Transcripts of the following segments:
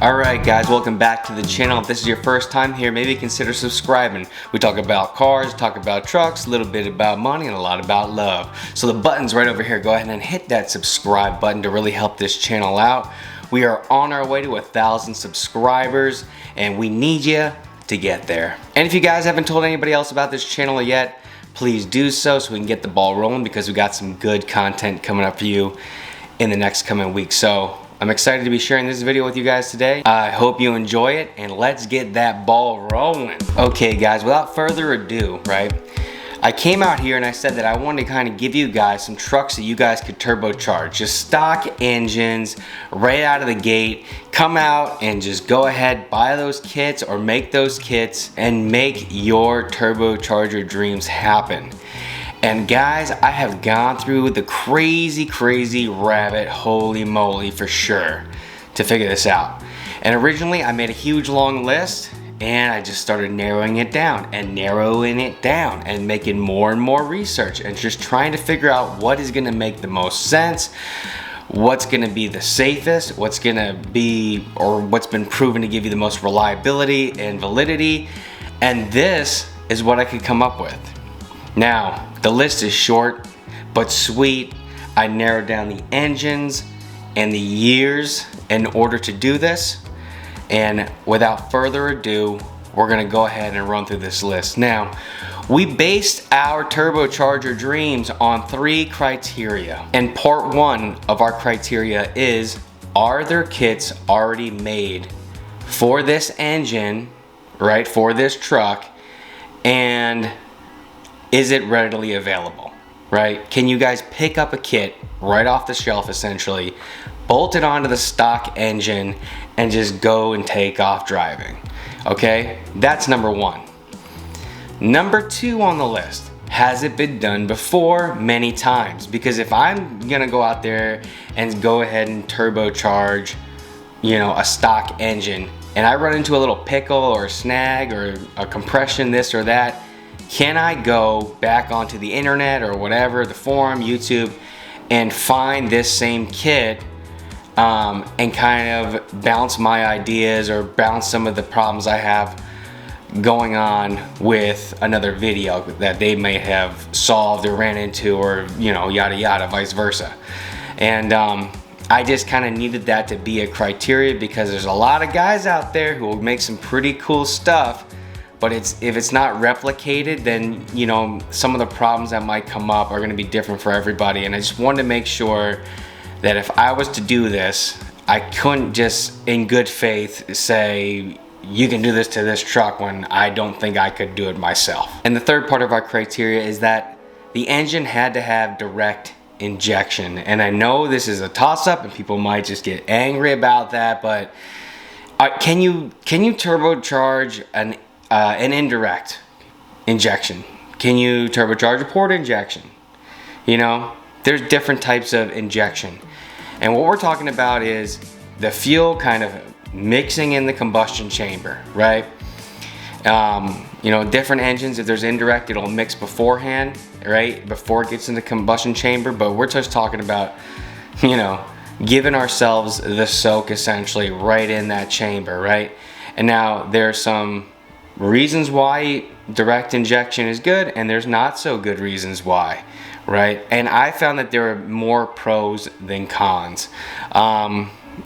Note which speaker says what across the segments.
Speaker 1: Alright guys, welcome back to the channel. If this is your first time here, maybe consider subscribing. We talk about cars, talk about trucks, a little bit about money, and a lot about love. So the button's right over here. Go ahead and hit that subscribe button to really help this channel out. We are on our way to 1,000 subscribers and we need you to get there. And if you guys haven't told anybody else about this channel yet, please do so we can get the ball rolling, because we got some good content coming up for you in the next coming week. So I'm excited to be sharing this video with you guys today. I hope you enjoy it, and let's get that ball rolling. Okay guys, without further ado, right? I came out here and I said that I wanted to kind of give you guys some trucks that you guys could turbocharge. Just stock engines right out of the gate. Come out and just go ahead, buy those kits or make those kits and make your turbocharger dreams happen. And guys, I have gone through the crazy rabbit, holy moly for sure, to figure this out. And originally I made a huge long list and I just started narrowing it down and making more and more research and just trying to figure out what is gonna make the most sense, what's gonna be the safest, what's gonna be, or what's been proven to give you the most reliability and validity. And this is what I could come up with. Now, the list is short but sweet. I narrowed down the engines and the years in order to do this. And without further ado, we're gonna go ahead and run through this list. Now, we based our turbocharger dreams on 3 criteria. And part 1 of our criteria is, are there kits already made for this engine, right, for this truck, and is it readily available, right? Can you guys pick up a kit right off the shelf essentially, bolt it onto the stock engine and just go and take off driving? Okay, that's number 1. Number 2 on the list, has it been done before? Many times. Because if I'm gonna go out there and go ahead and turbocharge, you know, a stock engine, and I run into a little pickle or a snag or a compression, this or that, can I go back onto the internet or whatever, the forum, YouTube, and find this same kit and kind of bounce my ideas or bounce some of the problems I have going on with another video that they may have solved or ran into, or, you know, yada yada, vice versa. And I just kind of needed that to be a criteria, because there's a lot of guys out there who will make some pretty cool stuff, but if it's not replicated, then, you know, some of the problems that might come up are going to be different for everybody. And I just wanted to make sure that if I was to do this, I couldn't just in good faith say you can do this to this truck when I don't think I could do it myself. And the third part of our criteria is that the engine had to have direct injection. And I know this is a toss-up and people might just get angry about that, but can you turbocharge an indirect injection? Can you turbocharge a port injection? You know, there's different types of injection. And what we're talking about is the fuel kind of mixing in the combustion chamber, right? You know, different engines, if there's indirect, it'll mix beforehand, right? Before it gets in the combustion chamber. But we're just talking about, you know, giving ourselves the soak essentially right in that chamber, right? And now there's some reasons why direct injection is good, and there's not so good reasons why, right? And I found that there are more pros than cons.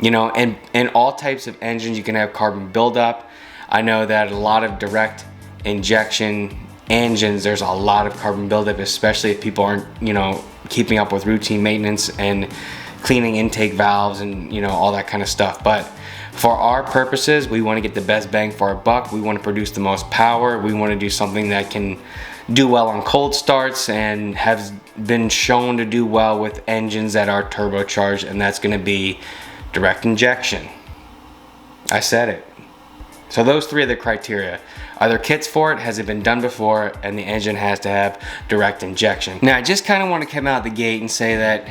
Speaker 1: You know, and all types of engines you can have carbon buildup. I know that a lot of direct injection engines, there's a lot of carbon buildup, especially if people aren't, you know, keeping up with routine maintenance and cleaning intake valves and, you know, all that kind of stuff. But for our purposes, we want to get the best bang for our buck. We want to produce the most power. We want to do something that can do well on cold starts and has been shown to do well with engines that are turbocharged, and that's going to be direct injection. I said it. So those 3 are the criteria. Are there kits for it? Has it been done before? And the engine has to have direct injection. Now, I just kind of want to come out the gate and say that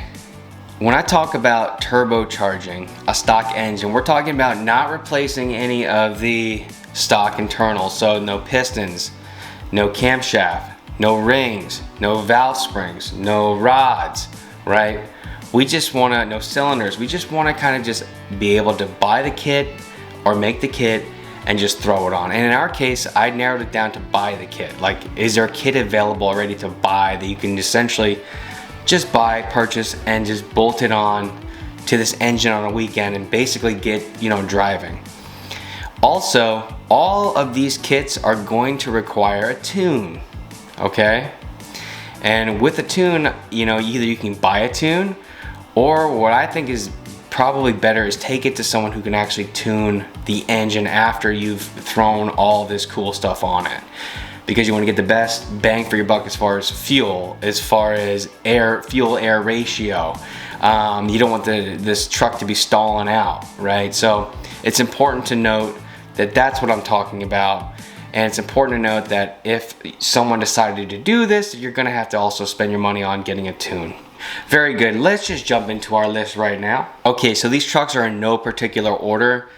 Speaker 1: when I talk about turbocharging a stock engine, we're talking about not replacing any of the stock internals. So no pistons, no camshaft, no rings, no valve springs, no rods, right? We just want to, no cylinders. We just want to kind of just be able to buy the kit or make the kit and just throw it on. And in our case, I narrowed it down to buy the kit. Like, is there a kit available already to buy that you can essentially just buy, purchase, and just bolt it on to this engine on a weekend and basically get, you know, driving. Also, all of these kits are going to require a tune, okay? And with a tune, you know, either you can buy a tune, or what I think is probably better is take it to someone who can actually tune the engine after you've thrown all this cool stuff on it. Because you want to get the best bang for your buck as far as fuel, as far as fuel-air ratio. You don't want this truck to be stalling out, right? So it's important to note that that's what I'm talking about. And it's important to note that if someone decided to do this, you're gonna have to also spend your money on getting a tune. Very good, let's just jump into our list right now. Okay, so these trucks are in no particular order.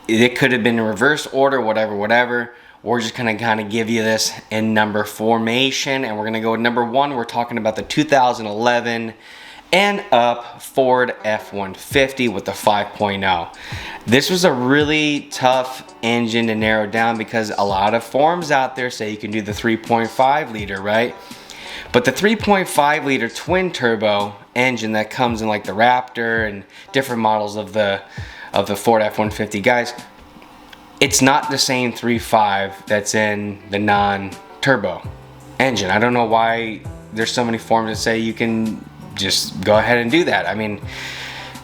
Speaker 1: It could have been in reverse order, whatever. We're just gonna kind of give you this in number formation, and we're gonna go with number 1. We're talking about the 2011 and up Ford F-150 with the 5.0. This was a really tough engine to narrow down because a lot of forums out there say you can do the 3.5 liter, right? But the 3.5 liter twin turbo engine that comes in like the Raptor and different models of the Ford F-150, guys, it's not the same 3.5 that's in the non-turbo engine. I don't know why there's so many forums that say you can just go ahead and do that. I mean,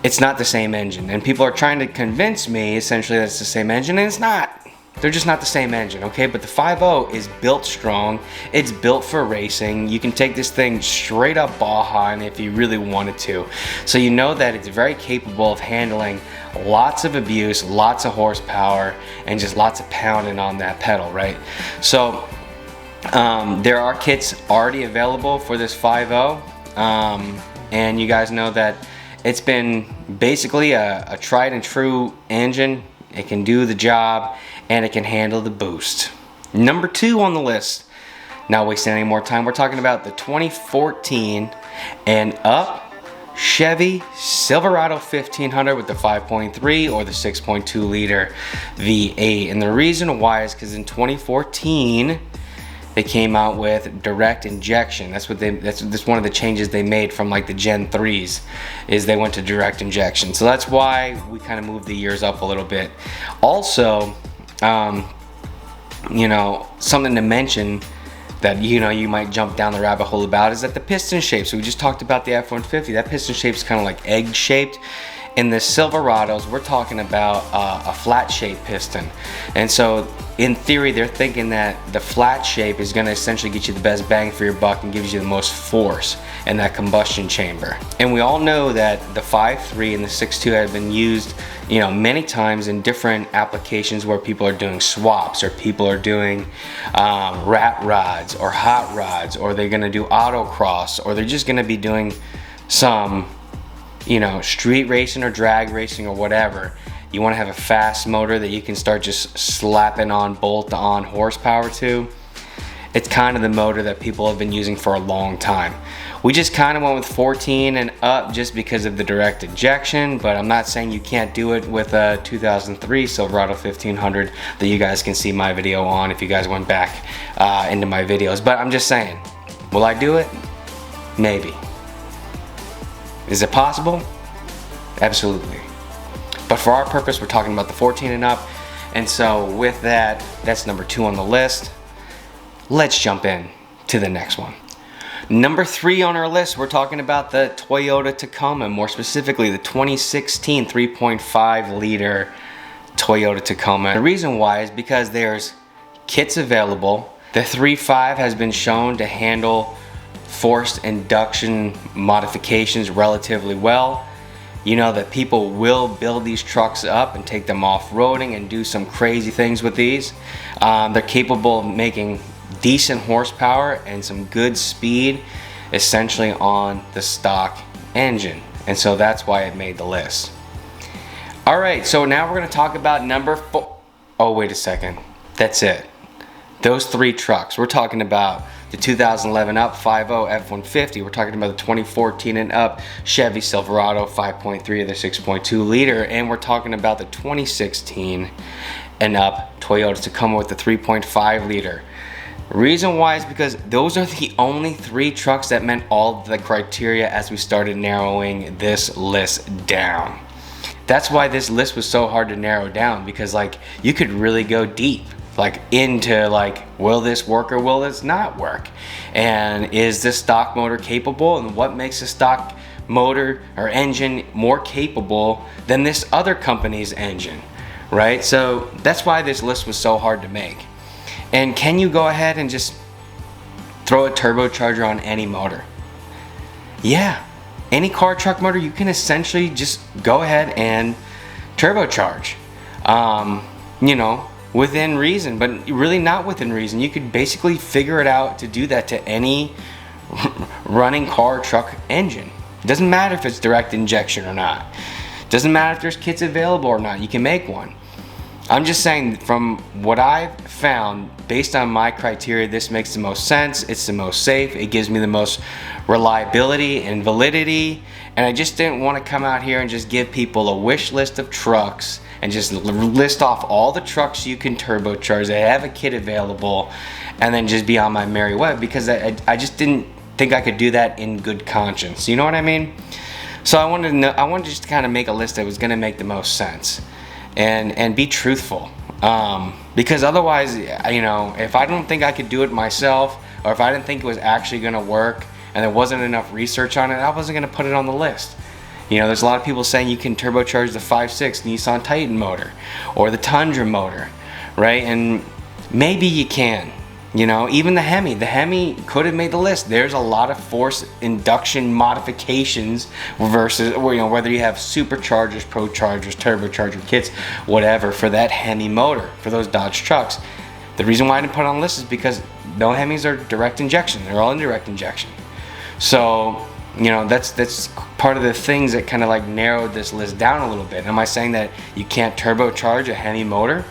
Speaker 1: it's not the same engine, and people are trying to convince me essentially that it's the same engine, and it's not. They're just not the same engine, okay? But the 5.0 is built strong. It's built for racing. You can take this thing straight up Baja and if you really wanted to. So you know that it's very capable of handling lots of abuse, lots of horsepower, and just lots of pounding on that pedal, right? So there are kits already available for this 5.0, and you guys know that it's been basically a tried and true engine. It can do the job, and it can handle the boost. Number 2 on the list, not wasting any more time, we're talking about the 2014 and up Chevy Silverado 1500 with the 5.3 or the 6.2 liter V8. And the reason why is because in 2014 they came out with direct injection. That's one of the changes they made from like the Gen 3s, is they went to direct injection. So that's why we kind of moved the years up a little bit. Also, you know, something to mention that, you know, you might jump down the rabbit hole about is that the piston shape. So we just talked about the F-150. That piston shape is kind of like egg shaped. In the Silverados, we're talking about a flat shaped piston. And so in theory, they're thinking that the flat shape is going to essentially get you the best bang for your buck and gives you the most force in that combustion chamber. And we all know that the 5.3 and the 6.2 have been used, you know, many times in different applications where people are doing swaps, or people are doing rat rods or hot rods, or they're going to do autocross, or they're just going to be doing some, you know, street racing or drag racing or whatever. You want to have a fast motor that you can start just slapping on bolt-on horsepower to. It's kind of the motor that people have been using for a long time. We just kind of went with 14 and up just because of the direct injection, but I'm not saying you can't do it with a 2003 Silverado 1500 that you guys can see my video on if you guys went back into my videos. But I'm just saying, will I do it? Maybe. Is it possible? Absolutely. But for our purpose, we're talking about the 14 and up. And so with that, that's number 2 on the list. Let's jump in to the next one. Number 3 on our list, we're talking about the Toyota Tacoma, more specifically the 2016 3.5 liter Toyota Tacoma. The reason why is because there's kits available. The 3.5 has been shown to handle forced induction modifications relatively well. You know that people will build these trucks up and take them off-roading and do some crazy things with these. They're capable of making decent horsepower and some good speed essentially on the stock engine, and so that's why it made the list. All right, so now we're going to talk about number 4. Oh, wait a second. That's it. Those 3 trucks. We're talking about the 2011 up 5.0 F-150. We're talking about the 2014 and up Chevy Silverado 5.3 of the 6.2 liter. And we're talking about the 2016 and up Toyota Tacoma with the 3.5 liter. Reason why is because those are the only 3 trucks that met all the criteria as we started narrowing this list down. That's why this list was so hard to narrow down, because like you could really go deep like into like, will this work or will this not work, and is this stock motor capable, and what makes a stock motor or engine more capable than this other company's engine, right? So that's why this list was so hard to make. And can you go ahead and just throw a turbocharger on any motor? Yeah. Any car, truck motor, you can essentially just go ahead and turbocharge, you know, within reason, but really not within reason. You could basically figure it out to do that to any running car, truck engine. It doesn't matter if it's direct injection or not. It doesn't matter if there's kits available or not. You can make one. I'm just saying, from what I've found, based on my criteria, this makes the most sense. It's the most safe. It gives me the most reliability and validity. And I just didn't want to come out here and just give people a wish list of trucks and just list off all the trucks you can turbocharge that have a kit available and then just be on my merry way, because I just didn't think I could do that in good conscience. You know what I mean? So I wanted to just kind of make a list that was going to make the most sense. And be truthful, because otherwise, you know, if I don't think I could do it myself, or if I didn't think it was actually going to work and there wasn't enough research on it, I wasn't going to put it on the list. You know, there's a lot of people saying you can turbocharge the 5.6 Nissan Titan motor or the Tundra motor, right? And maybe you can. You know, even the Hemi could have made the list. There's a lot of force induction modifications versus, you know, whether you have superchargers, prochargers, turbocharger kits, whatever, for that Hemi motor, for those Dodge trucks. The reason why I didn't put it on the list is because no Hemis are direct injection. They're all indirect injection. So, you know, that's part of the things that kind of like narrowed this list down a little bit. Am I saying that you can't turbocharge a Hemi motor?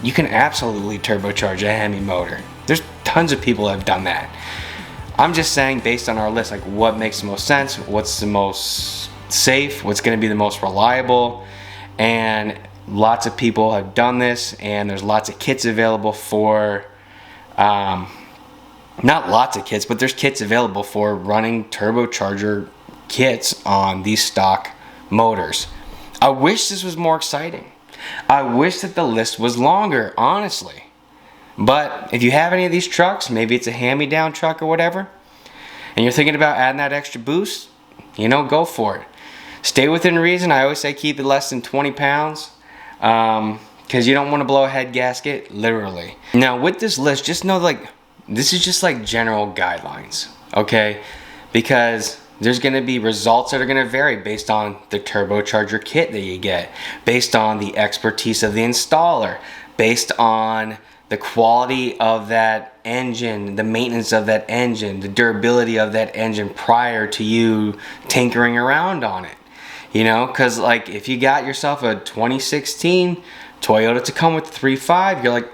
Speaker 1: You can absolutely turbocharge a Hemi motor. There's tons of people that have done that. I'm just saying, based on our list, like what makes the most sense, what's the most safe, what's going to be the most reliable. And lots of people have done this, and there's lots of kits available for, not lots of kits, but there's kits available for running turbocharger kits on these stock motors. I wish this was more exciting. I wish that the list was longer, honestly. But if you have any of these trucks, maybe it's a hand-me-down truck or whatever, and you're thinking about adding that extra boost, you know, go for it. Stay within reason. I always say keep it less than 20 pounds, because you don't want to blow a head gasket, literally. Now with this list, just know like this is just like general guidelines, okay? Because there's going to be results that are going to vary based on the turbocharger kit that you get, based on the expertise of the installer, based on the quality of that engine, the maintenance of that engine, the durability of that engine prior to you tinkering around on it. You know, because like if you got yourself a 2016 Toyota Tacoma with 3.5, you're like,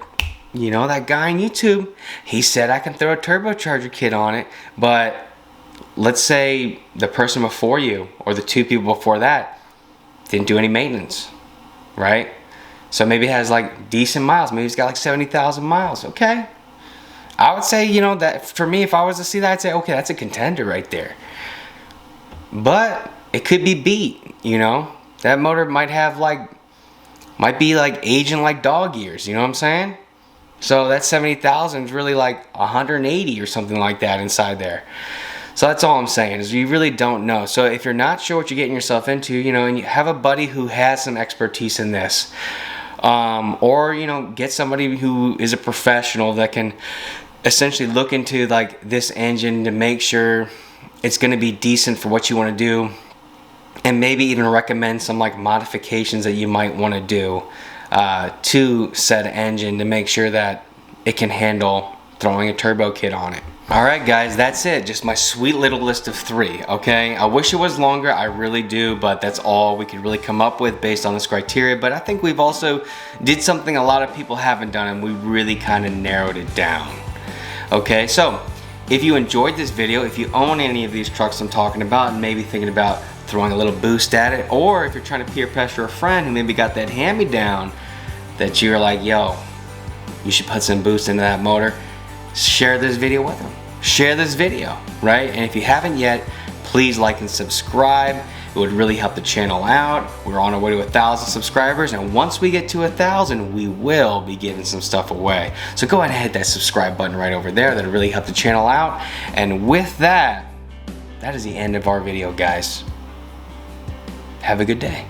Speaker 1: you know, that guy on YouTube, he said I can throw a turbocharger kit on it, but let's say the person before you or the 2 people before that didn't do any maintenance, right? So maybe it has like decent miles. Maybe it's got like 70,000 miles. Okay. I would say, you know, that for me, if I was to see that, I'd say, okay, that's a contender right there. But it could be beat, you know? That motor might be like aging like dog years, you know what I'm saying? So that 70,000 is really like 180 or something like that inside there. So that's all I'm saying, is you really don't know. So if you're not sure what you're getting yourself into, you know, and you have a buddy who has some expertise in this, or, you know, get somebody who is a professional that can essentially look into like this engine to make sure it's going to be decent for what you want to do, and maybe even recommend some like modifications that you might want to do to said engine to make sure that it can handle throwing a turbo kit on it. Alright guys, that's it. Just my sweet little list of 3, okay? I wish it was longer, I really do, but that's all we could really come up with based on this criteria. But I think we've also did something a lot of people haven't done, and we really kind of narrowed it down. Okay, so if you enjoyed this video, if you own any of these trucks I'm talking about and maybe thinking about throwing a little boost at it, or if you're trying to peer pressure a friend who maybe got that hand-me-down that you're like, yo, you should put some boost into that motor, share this video with them. Share this video, right? And if you haven't yet, please like and subscribe. It would really help the channel out. We're on our way to 1,000 subscribers, and once we get to 1,000, we will be giving some stuff away. So go ahead and hit that subscribe button right over there. That'll really help the channel out. And with that, that is the end of our video, guys. Have a good day.